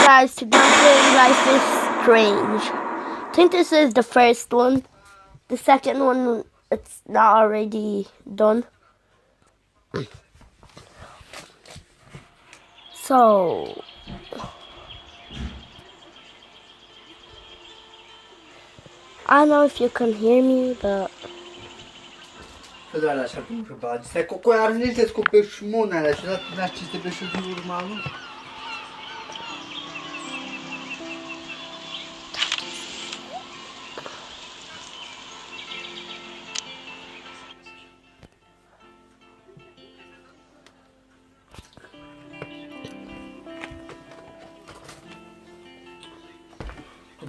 guys to play Life is Strange. I think this is the first one. The second one, it's not already done. So, I don't know if you can hear me, but... Cosa lascia pure bad. Se qua arnite scopesci mona la città nasci ste pesce di normale.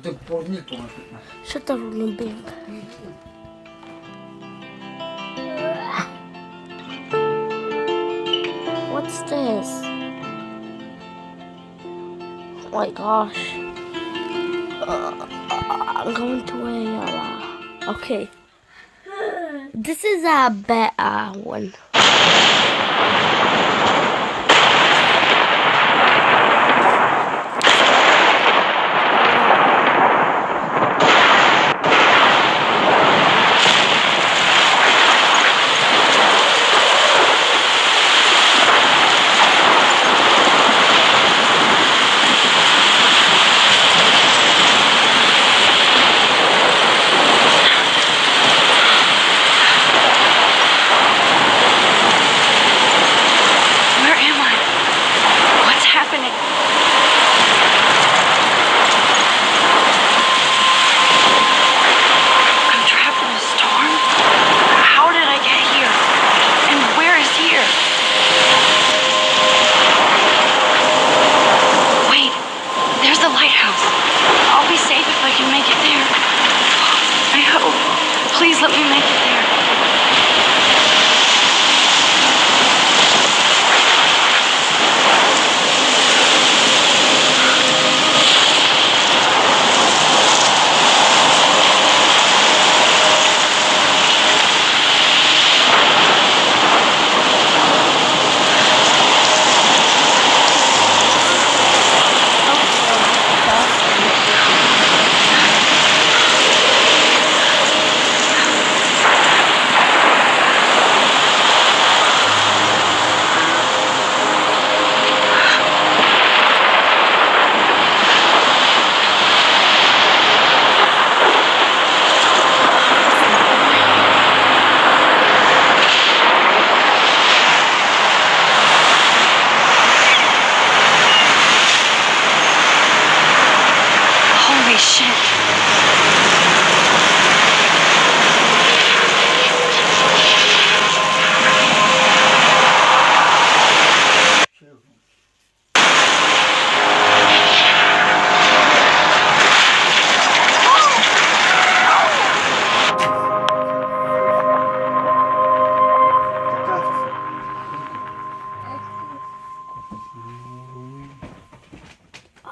Ты порнил то. Что-то врубил. What's this? Oh my gosh. I'm going to a... okay. This is a better one. Please let me make it there.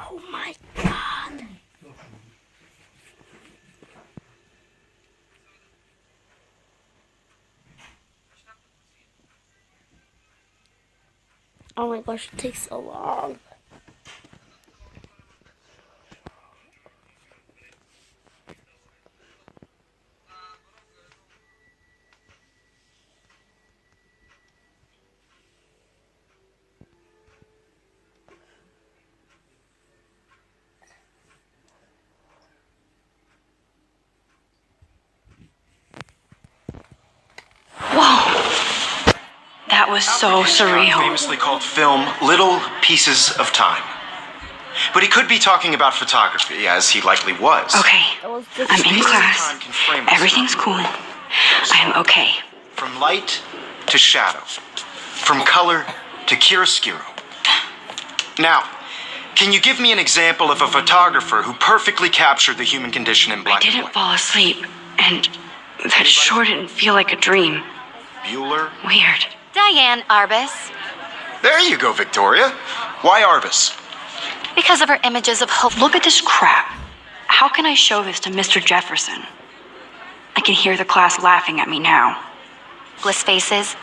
Oh my god. Oh my gosh, it takes so long. That was so surreal. Famously called film Little Pieces of Time. But he could be talking about photography, as he likely was. Okay, I'm in class. Everything's cool. I am okay. From light to shadow. From color to chiaroscuro. Now, can you give me an example of a photographer who perfectly captured the human condition in black and I didn't white? fall asleep, and that sure didn't feel like a dream. Bueller? Weird. Diane Arbus. There you go, Victoria. Why Arbus? Because of her images of hope. Look at this crap. How can I show this to Mr. Jefferson? I can hear the class laughing at me now. Bliss faces.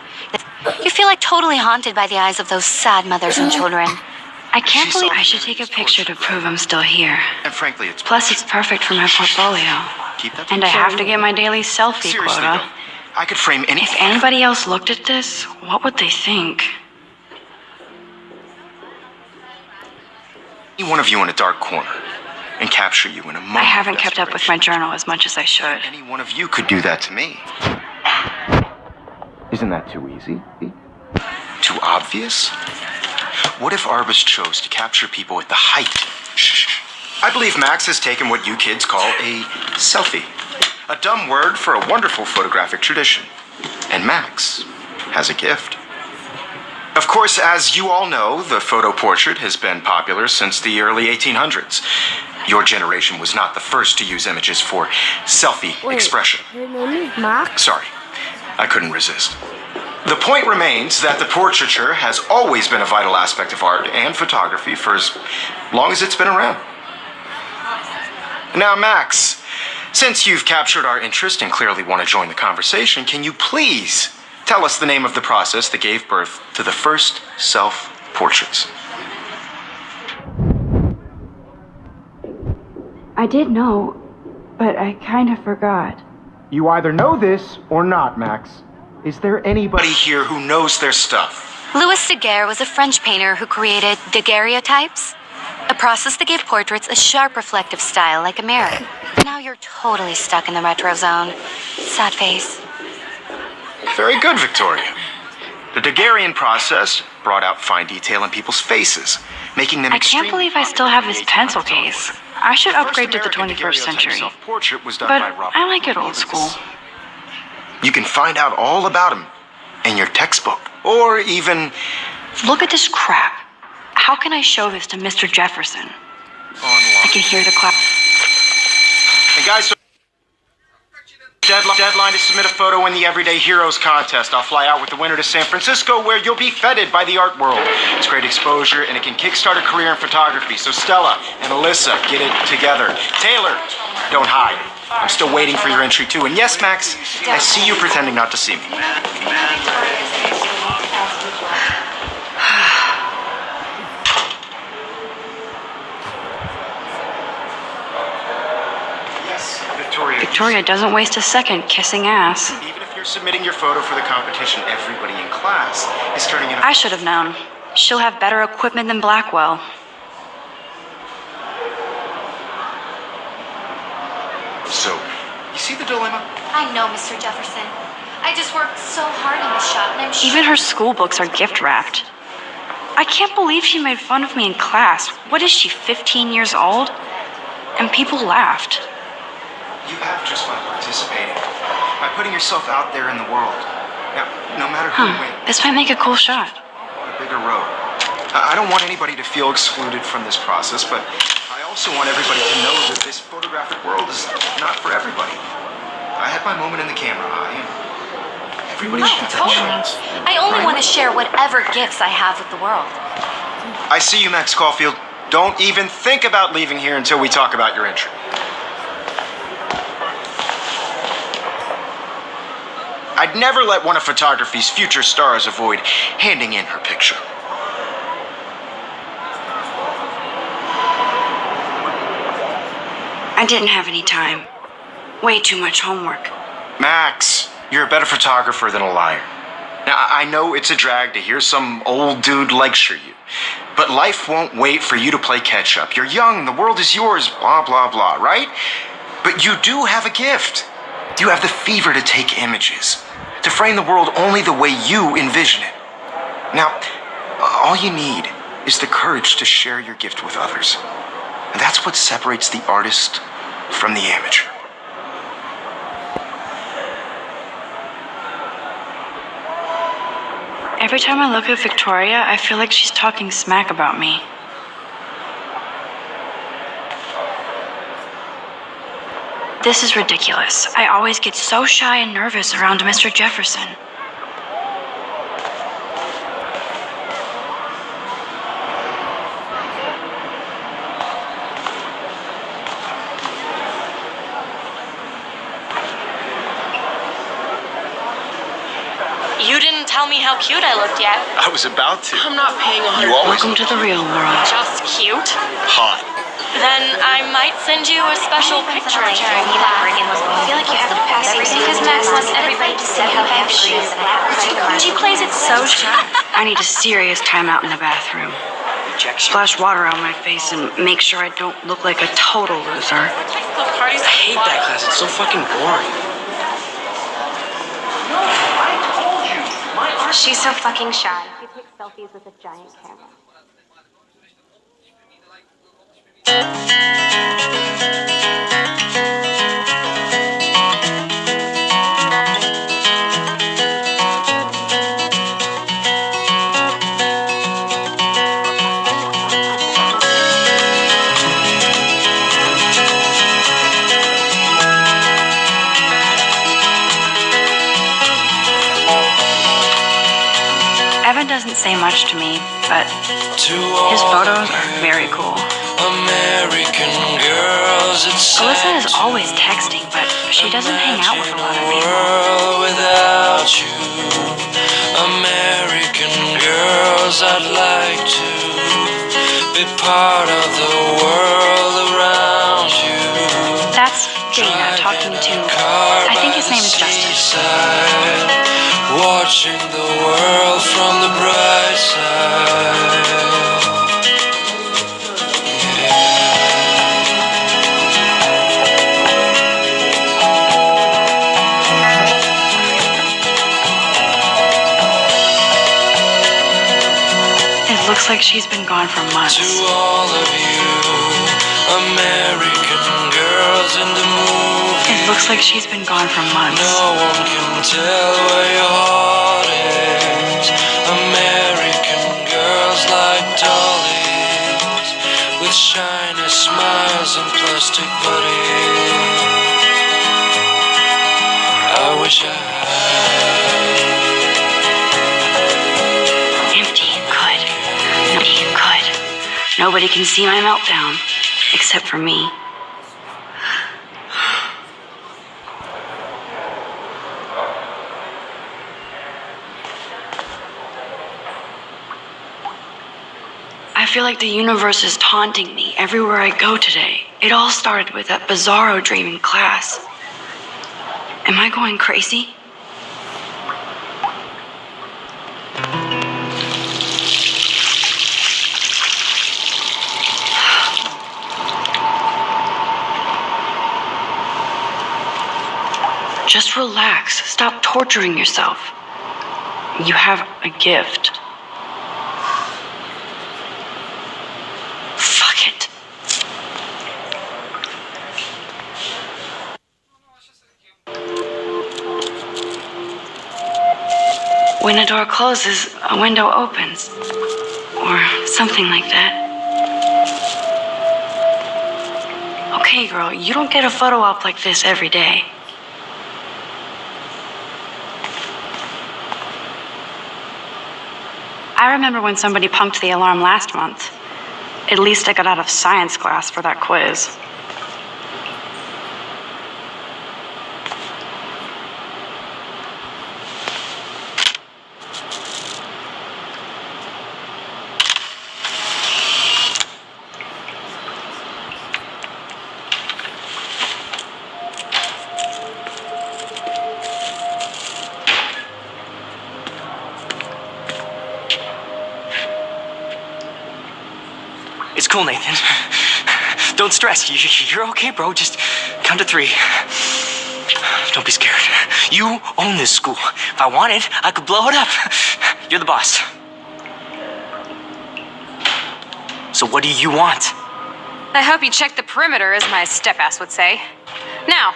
You feel like totally haunted by the eyes of those sad mothers and children. I can't She believe saw I the should take a enemy's picture to torture. prove I'm still here. And frankly, it's Plus, it's perfect for my portfolio. Keep that And I have to get my daily selfie Seriously, quota. though, I could frame any. If anybody else looked at this, what would they think? Any one of you in a dark corner and capture you in a moment. I haven't of kept up with my desperation. journal as much as I should. Any one of you could do that to me. Isn't that too easy? Too obvious? What if Arbus chose to capture people at the height? Shh. I believe Max has taken what you kids call a selfie. A dumb word for a wonderful photographic tradition. And Max has a gift. Of course, as you all know, the photo portrait has been popular since the early 1800s. Your generation was not the first to use images for selfie expression. Her name is Max. Sorry, I couldn't resist. The point remains that the portraiture has always been a vital aspect of art and photography for as long as it's been around. Now, Max, since you've captured our interest and clearly want to join the conversation, can you please tell us the name of the process that gave birth to the first self-portraits? I did know, but I kind of forgot. You either know this or not, Max. Is there anybody here who knows their stuff? Louis Daguerre was a French painter who created daguerreotypes, a process that gave portraits a sharp reflective style like a mirror. Now you're totally stuck in the retro zone. Sad face. Very good, Victoria. The Daguerrean process brought out fine detail in people's faces, making them I can't extremely believe I still have this pencil case. I should upgrade to the 21st century. Self-portrait was done But by Robert I like it old Davis. school. You can find out all about him in your textbook, or even Look at this crap. How can I show this to Mr. Jefferson? I online. can hear the clap. And guys, so deadline to submit a photo in the Everyday Heroes contest. I'll fly out with the winner to San Francisco, where you'll be feted by the art world. It's great exposure, and it can kickstart a career in photography. So Stella and Alyssa, get it together. Taylor, don't hide. I'm still waiting for your entry too. And yes, Max, I see you pretending not to see me. Yes, Victoria. Victoria doesn't waste a second kissing ass. Even if you're submitting your photo for the competition, everybody in class is turning in a... I should have known. She'll have better equipment than Blackwell. So, you see the dilemma? I know, Mr. Jefferson. I just worked so hard on this shot, and I'm sure. Even her school books are gift wrapped. I can't believe she made fun of me in class. What is she, 15 years old? And people laughed. You have just by participating, by putting yourself out there in the world. Now, no matter who wins, This might make a cool shot. on a bigger road. I don't want anybody to feel excluded from this process, but I also want everybody to know that this photographic world is not for everybody. I had my moment in the camera eye, and everybody should have that chance. I only want to share whatever gifts I have with the world. I see you, Max Caulfield. Don't even think about leaving here until we talk about your entry. I'd never let one of photography's future stars avoid handing in her picture. I didn't have any time. Way too much homework. Max, you're a better photographer than a liar. Now, I know it's a drag to hear some old dude lecture you, but life won't wait for you to play catch up. You're young, the world is yours, blah, blah, blah, right? But you do have a gift. You have the fever to take images, to frame the world only the way you envision it. Now, all you need is the courage to share your gift with others. And that's what separates the artist from the amateur. Every time I look at Victoria, I feel like she's talking smack about me. This is ridiculous. I always get so shy and nervous around Mr. Jefferson. You didn't tell tell me how cute I looked yet. I was about to. I'm not paying 100. You always Welcome to the real world. Just cute? hot. Then I might send you a special picture of Jeremy. I feel like you have to pass Because Max wants everybody to see how half she is. She plays it so sharp. I need a serious timeout in the bathroom. Splash water on my face and make sure I don't look like a total loser. I hate that class. It's so fucking boring. She's so fucking shy. She takes selfies with a giant camera. Evan doesn't say much to me, but his photos are very cool. American girls, it's Alyssa is always texting, but she doesn't hang out with a lot of people. world without you. American girls, I'd like to be part of the world around you. That's Dana talking to, I think his name is Justin. Watching the world from the bright side. It looks like she's been gone for months. To all of you, American girls in the movie. It looks like she's been gone for months. No one can tell where your heart is. American girls like dollies, with shiny smiles and plastic bodies. I wish I had. Empty and good. Empty and good. Nobody can see my meltdown, except for me. I feel like the universe is taunting me everywhere I go today. It all started with that bizarro dream in class. Am I going crazy? Just relax. Stop torturing yourself. You have a gift. Fuck it. When a door closes, a window opens. Or something like that. Okay, girl, you don't get a photo op like this every day. I remember when somebody punked the alarm last month. At least I got out of science class for that quiz. It's cool, Nathan. Don't stress. You're okay, bro. Just count to 3. Don't be scared. You own this school. If I wanted, I could blow it up. You're the boss. So what do you want? I hope you checked the perimeter, as my step-ass would say. Now,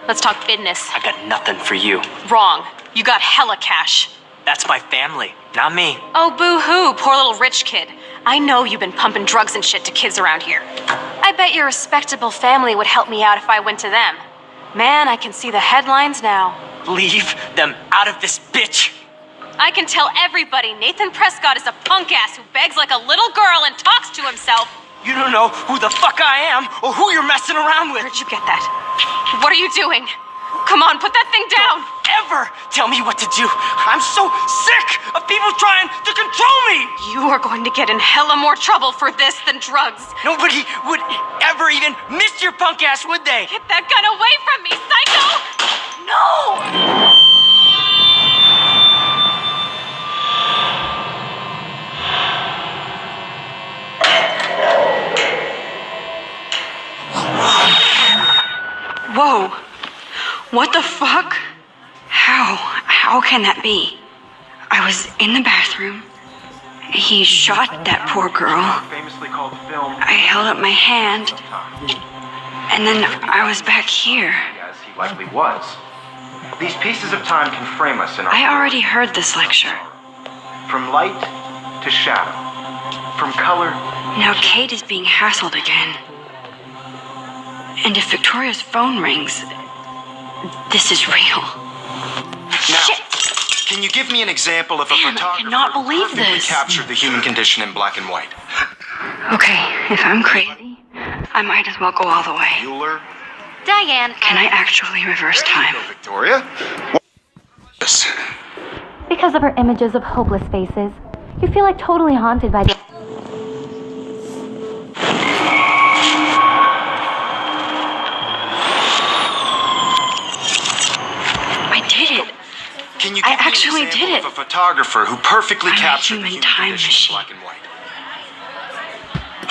let's talk business. I got nothing for you. Wrong. You got hella cash. That's my family, not me. Oh, boo-hoo, poor little rich kid. I know you've been pumping drugs and shit to kids around here. I bet your respectable family would help me out if I went to them. Man, I can see the headlines now. Leave them out of this bitch. I can tell everybody Nathan Prescott is a punk ass who begs like a little girl and talks to himself. You don't know who the fuck I am or who you're messing around with. Where'd you get that? What are you doing? Come on, put that thing down! Ever tell me what to do. I'm so sick of people trying to control me. You are going to get in hella more trouble for this than drugs. Nobody would ever even miss your punk ass, would they? Get that gun away from me, psycho! No! Whoa. What the fuck? How can that be? I was in the bathroom. He shot that poor girl. Famously called film. I held up my hand, and then I was back here. As he likely was. These pieces of time can frame us in our... I already heard this lecture. From light to shadow. From color... Now Kate is being hassled again. And if Victoria's phone rings, this is real. Now, Shit! can you give me an example of a Damn, I photographer cannot believe who perfectly this. captured the human condition in black and white? Okay, if I'm crazy, I might as well go all the way. Bueller? Diane, Can I actually reverse time? Go, Victoria. Yes. because of her images of hopeless faces, you feel like totally haunted by the... I did it. Can you I give me actually an example did it. of a photographer who perfectly I'm a captured the human human time condition in machine. black and white?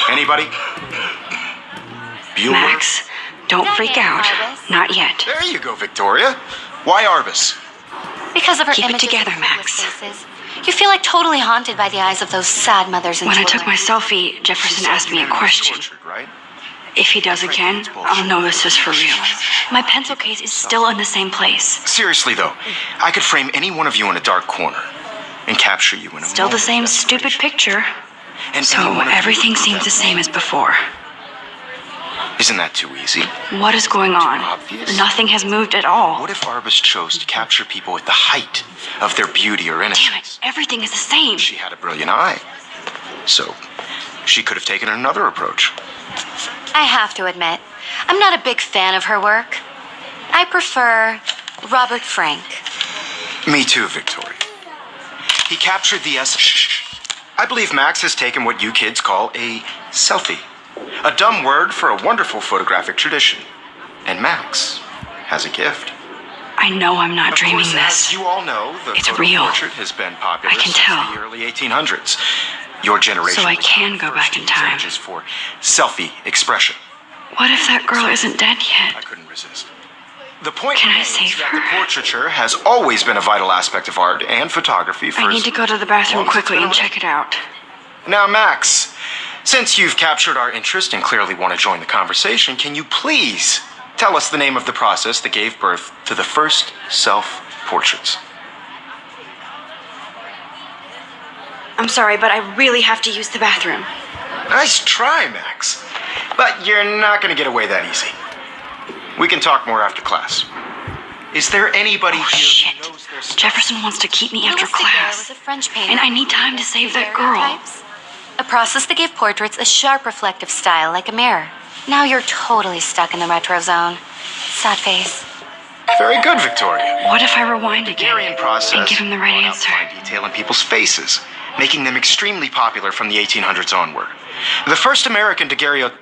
Anybody? Bueller? Max, don't freak out. Not yet. There you go, Victoria. Why Arbus? Because of her Keep it images together, of Max. hopeless faces, you feel like totally haunted by the eyes of those sad mothers and When I children. took my selfie, Jefferson asked me a question. Tortured, right? If he does again, I'll know this is for real. My pencil case is still in the same place. Seriously, though, I could frame any one of you in a dark corner and capture you in a Still the moment same of stupid desperation. picture. And So any one of you everything would seems the prove same as before. that. Isn't that too easy? What is going on? Obvious. Nothing has moved at all. What if Arbus chose to capture people at the height of their beauty or Damn innocence? it, everything is the same. She had a brilliant eye. So, she could have taken another approach. I have to admit, I'm not a big fan of her work. I prefer Robert Frank. Me too, Victoria. He captured the essence. I believe Max has taken what you kids call a selfie. A dumb word for a wonderful photographic tradition. And Max has a gift. I know I'm not Of dreaming course, this. as you all know, the It's photo real. portrait has been popular I can since tell. the early 1800s. Your generation So I was can the go first back to in use time. images for selfie expression. What if that girl isn't dead I yet? couldn't resist. The point Can I remains save that her? the portraiture has always been a vital aspect of art and photography for I need to go to the bathroom long as it's quickly been and around. check it out. Now, Max, since you've captured our interest and clearly want to join the conversation, can you please tell us the name of the process that gave birth to the first self-portraits? I'm sorry, but I really have to use the bathroom. Nice try, Max. But you're not going to get away that easy. We can talk more after class. Is there anybody Oh, here shit. who knows their stuff? Jefferson wants to keep me after Louis Daguerre class. was a French painter. And I need time to save that girl. Daguerreotypes, a process that gave portraits a sharp reflective style like a mirror. Now you're totally stuck in the retro zone. Sad face. Very good, Victoria. What if I rewind again Daguerrean process and give him the right brought out answer? fine detail in people's faces, making them extremely popular from the 1800s onward. The first American daguerreotype.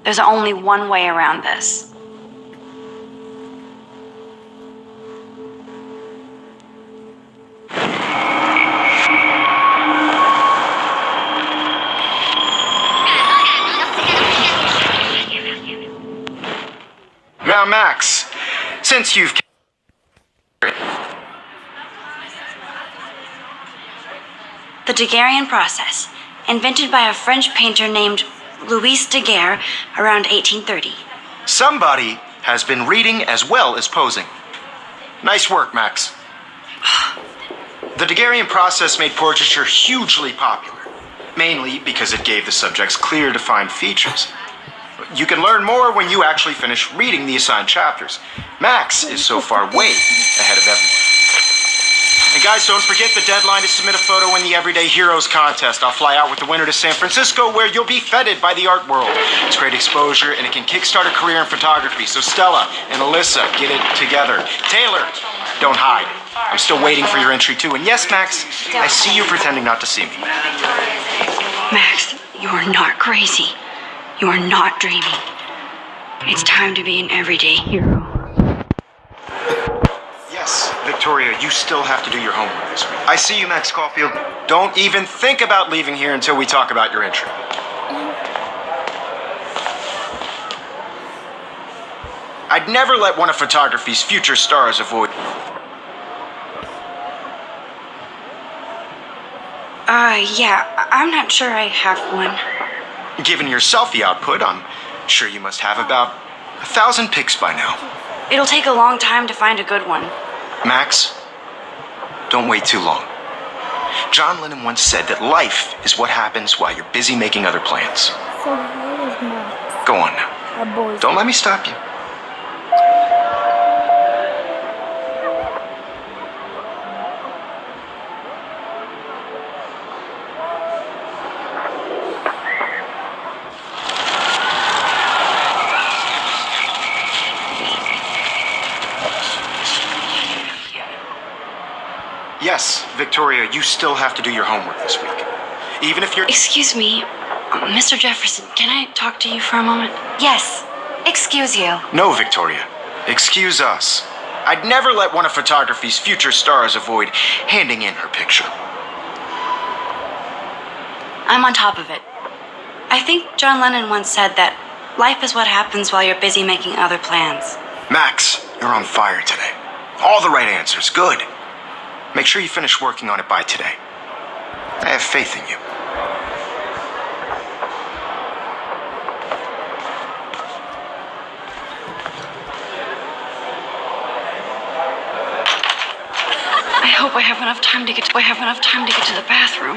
There's only one way around this. Now, Max, since you've The Daguerrean process, invented by a French painter named Louis Daguerre around 1830. somebody has been reading as well as posing. Nice work, Max. The Daguerrean process made portraiture hugely popular, mainly because it gave the subjects clear, defined features. You can learn more when you actually finish reading the assigned chapters. Max is so far way ahead of everyone. And guys, don't forget the deadline to submit a photo in the Everyday Heroes contest. I'll fly out with the winner to San Francisco, where you'll be feted by the art world. It's great exposure, and it can kickstart a career in photography. So Stella and Alyssa, get it together. Taylor, don't hide. I'm still waiting for your entry, too. And yes, Max, I see you pretending not to see me. Max, you are not crazy. You are not dreaming. It's time to be an everyday hero. Yes, Victoria, you still have to do your homework this week. I see you, Max Caulfield. Don't even think about leaving here until we talk about your entry. I'd never let one of photography's future stars avoid... Yeah, I'm not sure I have one. Given your selfie output, I'm sure you must have about 1,000 pics by now. It'll take a long time to find a good one. Max, don't wait too long. John Lennon once said that life is what happens while you're busy making other plans. So where is Max? Go on now. A boy. Don't let me stop you. Yes, Victoria, you still have to do your homework this week. Even if you're... Excuse me, Mr. Jefferson, can I talk to you for a moment? Yes. Excuse you. No, Victoria. Excuse us. I'd never let one of photography's future stars avoid handing in her picture. I'm on top of it. I think John Lennon once said that life is what happens while you're busy making other plans. Max, you're on fire today. All the right answers. Good. Make sure you finish working on it by today. I have faith in you. I hope I have enough time to get to the bathroom.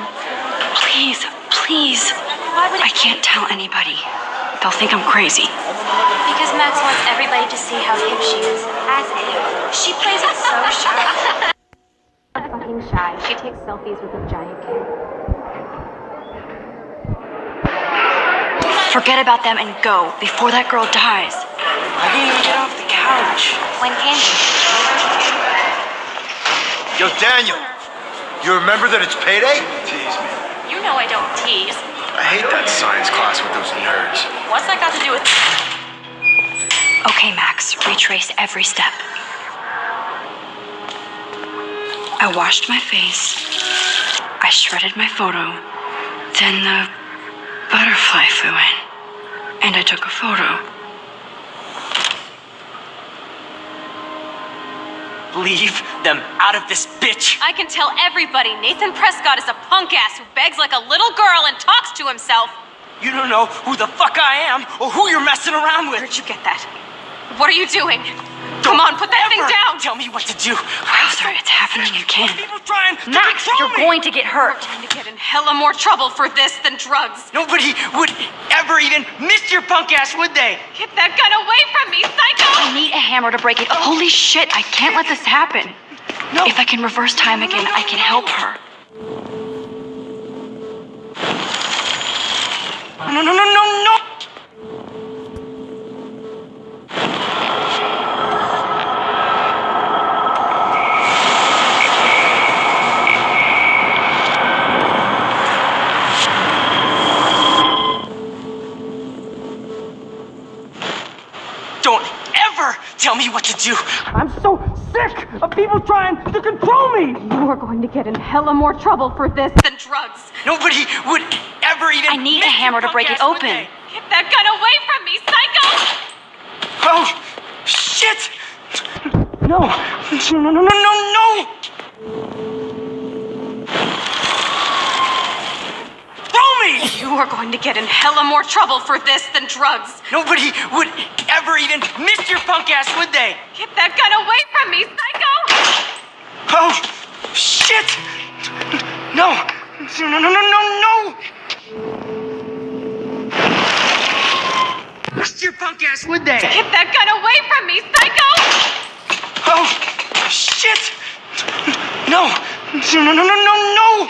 Please, please. I can't tell anybody. They'll think I'm crazy. Because Max wants everybody to see how hip she is. As if. She plays it so shy. Fucking shy. She takes selfies with a giant camera. Forget about them and go before that girl dies. I can't even get off the couch. When can you? Yo, Daniel, you remember that it's payday? Tease me. You know I don't tease. I hate that science class with those nerds. What's that got to do with... Okay, Max, retrace every step. I washed my face. I shredded my photo. Then the butterfly flew in. And I took a photo. Leave them out of this, bitch! I can tell everybody Nathan Prescott is a punk ass who begs like a little girl and talks to himself. You don't know who the fuck I am or who you're messing around with. Where'd you get that? What are you doing? Come on, put that thing down! Tell me what to do. Wowzer, it's happening again. People trying to Max, control you're me. going to get hurt. You're going to get in hella more trouble for this than drugs. Nobody would ever even miss your punk ass, would they? Get that gun away from me, psycho! I need a hammer to break it. Holy shit, I can't let this happen. No. If I can reverse time again, I can help her. No, no, no, no, no! Don't ever tell me what to do. I'm so sick of people trying to control me. You are going to get in hella more trouble for this than drugs. Nobody would ever even. I need a hammer to break it open. Get that gun away from me, psycho! Oh, shit! No, no, no, no, no, no! Throw me! You are going to get in hella more trouble for this than drugs. Nobody would ever even miss your punk ass, would they? Get that gun away from me, psycho! Oh, shit! No, no, no, no, no, no! Miss your punk ass, would they? Get that gun away from me, psycho! Oh, shit! No, No, no, no, no, no!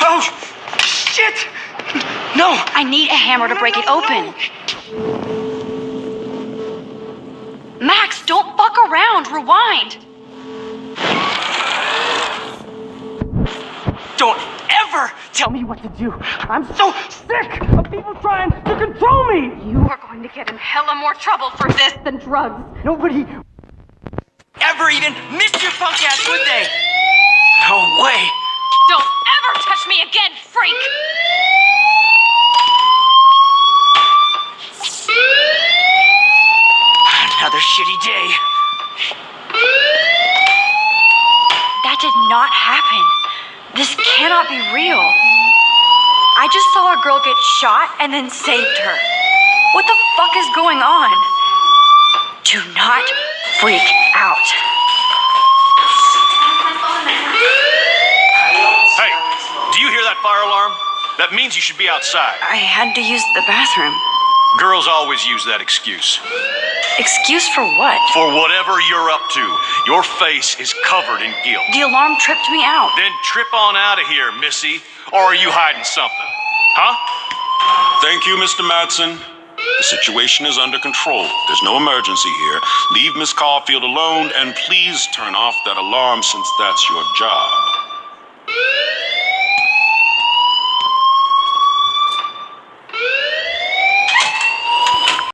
Oh, shit! No! I need a hammer to break it open. Max, don't fuck around. Rewind. Don't ever tell me what to do. I'm so sick of people trying to control me. You are going to get in hella more trouble for this than drugs. Nobody ever even missed your punk ass, would they? No way. Don't ever touch me again, freak! Another shitty day. That did not happen. This cannot be real. I just saw a girl get shot and then saved her. What the fuck is going on? Do not freak out. Hey, do you hear that fire alarm? That means you should be outside. I had to use the bathroom. Girls always use that excuse. Excuse for what? For whatever you're up to, your face is covered in guilt. The alarm tripped me out. Then trip on out of here, Missy. Or are you hiding something? Huh? Thank you, Mr. Madsen. The situation is under control. There's no emergency here. Leave Miss Caulfield alone, and please turn off that alarm since that's your job.